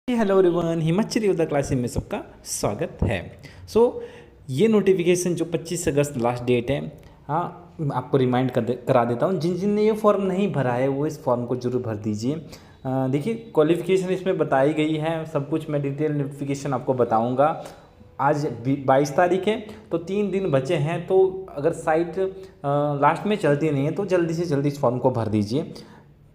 Hello everyone, Himachali योद्धा classes में सबका स्वागत है। ये नोटिफिकेशन जो 25 अगस्त लास्ट डेट है, हाँ आपको रिमाइंड करा देता हूँ। जिन जिन ने ये फॉर्म नहीं भरा है वो इस फॉर्म को जरूर भर दीजिए। देखिए क्वालिफिकेशन इसमें बताई गई है, सब कुछ मैं डिटेल नोटिफिकेशन आपको बताऊँगा। आज 22 तारीख है तो 3 दिन बचे हैं, तो अगर साइट लास्ट में चलती नहीं है तो जल्दी से जल्दी इस फॉर्म को भर दीजिए।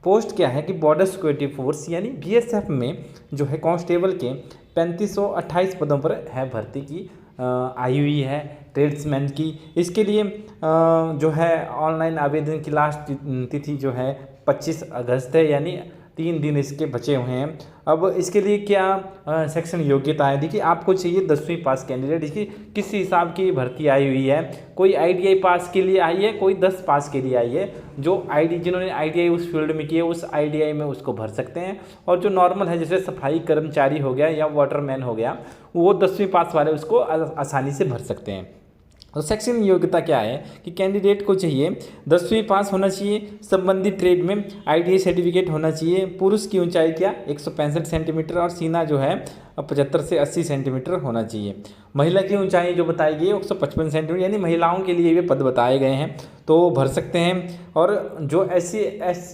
पोस्ट क्या है कि बॉर्डर सिक्योरिटी फोर्स यानी बीएसएफ में जो है कांस्टेबल के 3528 पदों पर है भर्ती की आई हुई है, ट्रेड्समैन की। इसके लिए जो है ऑनलाइन आवेदन की लास्ट तिथि जो है 25 अगस्त है, यानी 3 दिन इसके बचे हुए हैं। अब इसके लिए क्या सेक्शन योग्यता है, देखिए आपको चाहिए 10वीं पास कैंडिडेट। देखिए किस हिसाब की भर्ती आई हुई है, कोई आईटीआई पास के लिए आई है, कोई 10 पास के लिए आई है। जो जिन्होंने आईटीआई उस फील्ड में किए उस आईटीआई में उसको भर सकते हैं, और जो नॉर्मल है जैसे सफाई कर्मचारी हो गया या वाटरमैन हो गया, वो 10वीं पास वाले उसको आसानी से भर सकते हैं। तो सेक्शन योग्यता क्या है कि कैंडिडेट को चाहिए 10वीं पास होना चाहिए, संबंधित ट्रेड में आईटीआई सर्टिफिकेट होना चाहिए। पुरुष की ऊंचाई क्या 165 सेंटीमीटर और सीना जो है 75 से 80 सेंटीमीटर होना चाहिए। महिला की ऊंचाई जो बताई गई है 155 सेंटीमीटर, यानी महिलाओं के लिए ये पद बताए गए हैं, तो भर सकते हैं। और जो एससी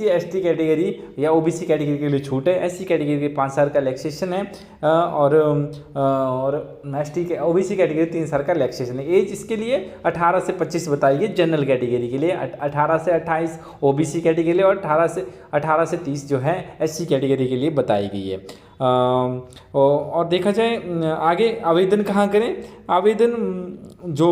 एसटी कैटेगरी या ओबीसी कैटेगरी के लिए छूट है, एससी कैटेगरी के 5 साल का रिलैक्सेशन है, और एसटी के ओबीसी कैटेगरी 3 साल का रिलैक्सेशन है। एज इसके लिए 18 से 25 बताई गई जनरल कैटेगरी के लिए, 18 से 28 ओबीसी कैटेगरी और 18 से 30 जो है एससी कैटेगरी के लिए बताई गई है। और देखा जाए आगे आवेदन कहाँ करें, आवेदन जो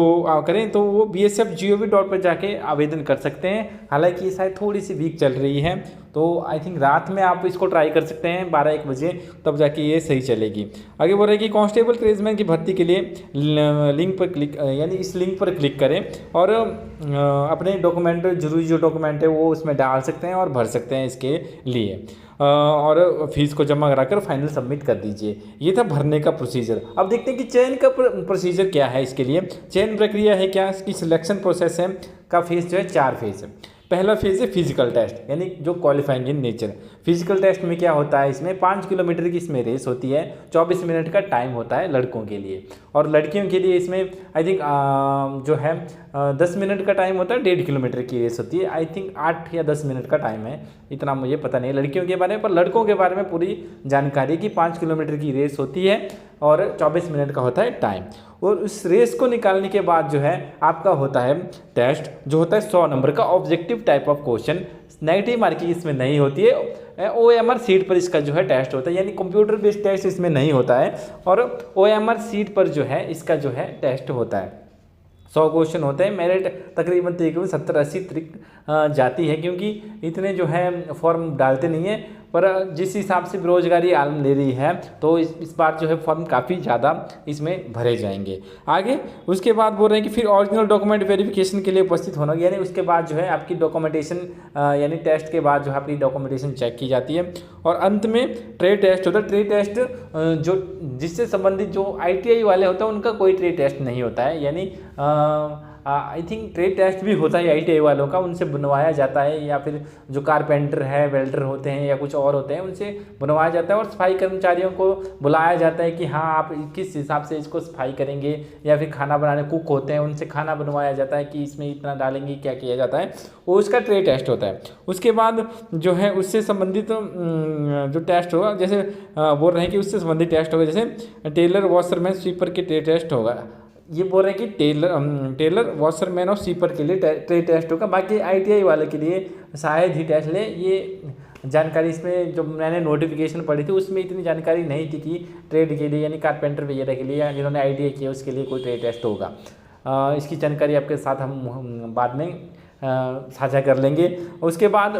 करें तो वो bsf.gov पर जाके आवेदन कर सकते हैं। हालांकि ये शायद थोड़ी सी वीक चल रही है, तो आई थिंक रात में आप इसको ट्राई कर सकते हैं 12-1 बजे, तब जाके ये सही चलेगी। आगे बोल रहे हैं कि कांस्टेबल ट्रेड्समैन की भर्ती के लिए लिंक पर क्लिक, यानी इस लिंक पर क्लिक करें और अपने डॉक्यूमेंट, जरूरी जो डॉक्यूमेंट है वो उसमें डाल सकते हैं और भर सकते हैं इसके लिए, और फीस को जमा कराकर फाइनल सबमिट कर दीजिए। ये था भरने का प्रोसीजर। अब देखते हैं कि चयन का प्रोसीजर क्या है। इसके लिए चयन प्रक्रिया है क्या, इसकी सिलेक्शन प्रोसेस है का फेज जो है 4 फेज है। पहला फेज है फिजिकल टेस्ट, यानी जो qualifying in nature. Physical test में क्या होता है, इसमें 5 किलोमीटर की इसमें रेस होती है, 24 मिनट का टाइम होता है लड़कों के लिए, और लड़कियों के लिए इसमें आई थिंक जो है 10 मिनट का टाइम होता है। 1.5 किलोमीटर की रेस होती है, आई थिंक 8 या 10 मिनट का टाइम है, इतना मुझे पता नहीं लड़कियों के बारे में, पर लड़कों के बारे में पूरी जानकारी की 5 किलोमीटर की रेस होती है और 24 मिनट का होता है टाइम। और उस रेस को निकालने के बाद जो है आपका होता है टेस्ट, जो होता है 100 नंबर का objective type of question. Negative marking इसमें नहीं होती है। OMR सीट पर इसका जो है टेस्ट होता है, यानी कंप्यूटर बेस्ड टेस्ट इसमें नहीं होता है, और OMR सीट पर जो है इसका जो है टेस्ट होता है। 100 क्वेश्चन होते हैं। मेरिट तकरीबन 70-80 जाती है, क्योंकि इतने जो है फॉर्म डालते नहीं है, पर जिस हिसाब से बेरोजगारी आलम ले रही है तो इस बार जो है फॉर्म काफ़ी ज़्यादा इसमें भरे जाएंगे। आगे उसके बाद बोल रहे हैं कि फिर ओरिजिनल डॉक्यूमेंट वेरिफिकेशन के लिए उपस्थित होना, यानी उसके बाद जो है आपकी डॉक्यूमेंटेशन, यानी टेस्ट के बाद जो है आपकी डॉक्यूमेंटेशन चेक की जाती है। और अंत में ट्रेड टेस्ट होता है। ट्रेड टेस्ट जो जिससे संबंधित जो ITI वाले होते हैं उनका कोई ट्रेड टेस्ट नहीं होता है, यानी आई थिंक ट्रेड टेस्ट भी होता है ITI वालों का, उनसे बनवाया जाता है, या फिर जो कारपेंटर है, वेल्डर होते हैं या कुछ और होते हैं उनसे बनवाया जाता है। और सफाई कर्मचारियों को बुलाया जाता है कि हाँ आप किस हिसाब से इसको सफाई करेंगे, या फिर खाना बनाने कुक होते हैं उनसे खाना बनवाया जाता है कि इसमें इतना डालेंगे, क्या किया जाता है, वो उसका ट्रेड टेस्ट होता है। उसके बाद जो है उससे संबंधित जो टेस्ट होगा, जैसे बोल रहे हैं कि उससे संबंधित टेस्ट होगा, जैसे टेलर, वॉशरमैन, स्वीपर के ट्रेड टेस्ट होगा। ये बोल रहे हैं कि टेलर वॉशरमैन और स्वीपर के लिए ट्रेड टेस्ट होगा। बाकी ITI वाले के लिए शायद ही टेस्ट ले। ये जानकारी इसमें जो मैंने नोटिफिकेशन पढ़ी थी उसमें इतनी जानकारी नहीं थी कि ट्रेड के लिए, यानी कारपेंटर वगैरह के लिए या जिन्होंने ITI किया उसके लिए कोई ट्रेड टेस्ट होगा। इसकी जानकारी आपके साथ हम बाद में साझा कर लेंगे। उसके बाद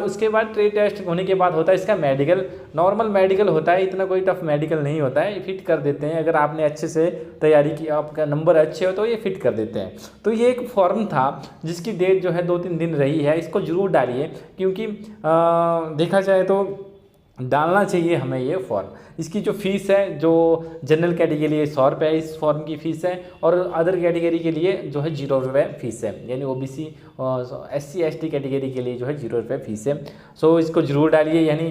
ट्रेड टेस्ट होने के बाद होता है इसका मेडिकल। नॉर्मल मेडिकल होता है, इतना कोई टफ मेडिकल नहीं होता है, फिट कर देते हैं। अगर आपने अच्छे से तैयारी की, आपका नंबर अच्छे हो तो ये फिट कर देते हैं। तो ये एक फॉर्म था जिसकी डेट जो है 2-3 दिन रही है, इसको जरूर डालिए, क्योंकि देखा जाए तो डालना चाहिए हमें ये फॉर्म। इसकी जो फीस है, जो जनरल कैटेगरी के लिए 100 रुपये इस फॉर्म की फ़ीस है, और अदर कैटेगरी के लिए जो है 0 रुपये फीस है, यानी OBC SC ST कैटेगरी के लिए जो है 0 रुपये फीस है। सो इसको ज़रूर डालिए, यानी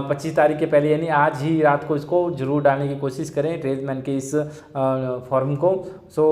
25 तारीख के पहले, यानी आज ही रात को इसको ज़रूर डालने की कोशिश करें ट्रेड्समैन के इस फॉर्म को। सो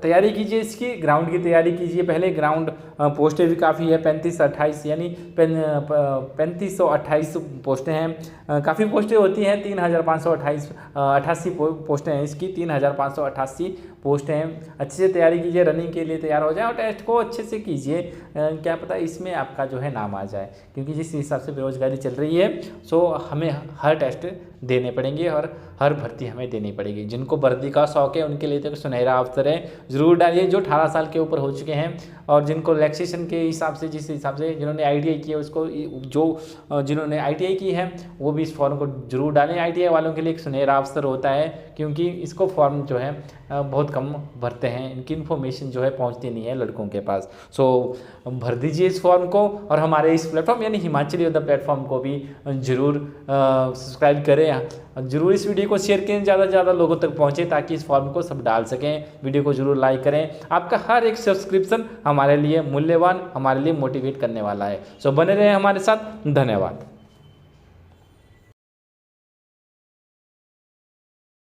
तैयारी कीजिए, इसकी ग्राउंड की तैयारी कीजिए पहले। ग्राउंड पोस्टें भी काफ़ी है, 3528 यानी 3528 पोस्टें हैं। काफ़ी पोस्टें होती हैं, 3588 पोस्टें हैं इसकी, 3588 पोस्टें हैं। अच्छे से तैयारी कीजिए, रनिंग के लिए तैयार हो जाए और टेस्ट को अच्छे से कीजिए। क्या पता इसमें आपका जो है नाम आ जाए, क्योंकि जिस हिसाब से बेरोजगारी चल रही है, सो हमें हर टेस्ट देने पड़ेंगे और हर भर्ती हमें देनी पड़ेगी। जिनको भर्ती का शौक है उनके लिए तो सुनहरा अवसर है, ज़रूर डालिए जो 18 साल के ऊपर हो चुके हैं, और जिनको रिलैक्सेशन के हिसाब से, जिस हिसाब से जिन्होंने ITI की है उसको, जिन्होंने ITI की है वो भी इस फॉर्म को जरूर डालें। ITI वालों के लिए एक सुनहरा अवसर होता है, क्योंकि इसको फॉर्म जो है बहुत कम भरते हैं, इनकी इन्फॉर्मेशन जो है पहुंचती नहीं है लड़कों के पास। सो भर दीजिए इस फॉर्म को, और हमारे इस प्लेटफॉर्म यानी हिमाचल योद्धा प्लेटफॉर्म को भी जरूर सब्सक्राइब करें। जरूर इस वीडियो को शेयर करें, ज़्यादा से ज़्यादा लोगों तक पहुँचे, ताकि इस फॉर्म को सब डाल सकें। वीडियो को जरूर लाइक करें, आपका हर एक सब्सक्रिप्शन हमारे लिए मूल्यवान, हमारे लिए मोटिवेट करने वाला है। सो बने रहें हमारे साथ, धन्यवाद।